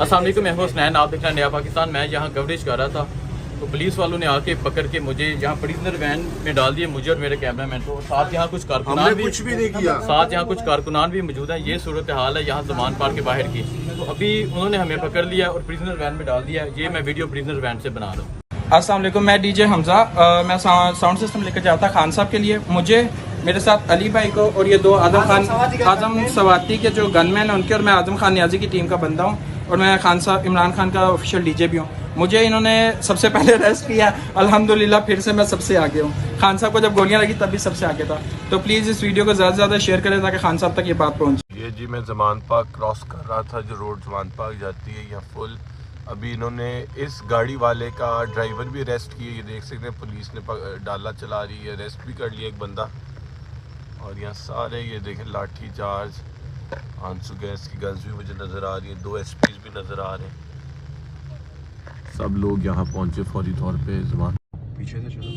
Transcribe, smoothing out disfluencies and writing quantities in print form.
अस्सलाम वालेकुम, मैं हुसनैन, आप देख रहे हैं नया पाकिस्तान। मैं यहाँ कवरेज कर रहा था तो पुलिस वालों ने आके पकड़ के मुझे यहाँ प्रिजनर वैन में डाल दिए, मुझे और मेरे कैमरामैन को। साथ यहाँ कुछ कारकुनान भी कुछ भी नहीं किया। साथ यहाँ कुछ कारकुनान भी मौजूद हैं। ये सूरत हाल है यहाँ ज़मान पार्क के बाहर की। तो अभी उन्होंने हमें पकड़ लिया और प्रिजनर वैन में डाल दिया। ये मैं वीडियो प्रिजनर वैन से बना रहा हूँ। अस्सलाम वालेकुम, मैं डीजे हमजा। मैं साउंड सिस्टम लेकर जाता खान साहब के लिए। मुझे मेरे साथ अली भाई को और ये दो आजम सवाती के जो गनमैन हैं उनके, और मैं आजम खान नियाजी की टीम का बंदा हूँ, और मैं खान साहब इमरान खान का ऑफिशियल डीजे भी हूँ। मुझे इन्होंने सबसे पहले अरेस्ट किया, अल्हम्दुलिल्लाह फिर से मैं सबसे आगे हूँ। खान साहब को जब गोलियां लगी तब भी सबसे आगे था। तो प्लीज़ इस वीडियो को ज़्यादा से ज़्यादा शेयर करें ताकि खान साहब तक ये बात पहुँचे। ये जी मैं ज़मान पार्क क्रॉस कर रहा था, जो रोड ज़मान पार्क जाती है यहाँ फुल। अभी इन्होंने इस गाड़ी वाले का ड्राइवर भी अरेस्ट किया। ये देख सकते हैं पुलिस ने डाला चला रही है, अरेस्ट भी कर लिया एक बंदा। और यहाँ सारे ये देखें लाठी चार्ज, आंसू गैस की गन्स भी मुझे नज़र आ रही है, 2 SPs भी नज़र आ रहे हैं। सब लोग यहाँ पहुँचे फौरी तौर पे ज़मान। पीछे से चलो।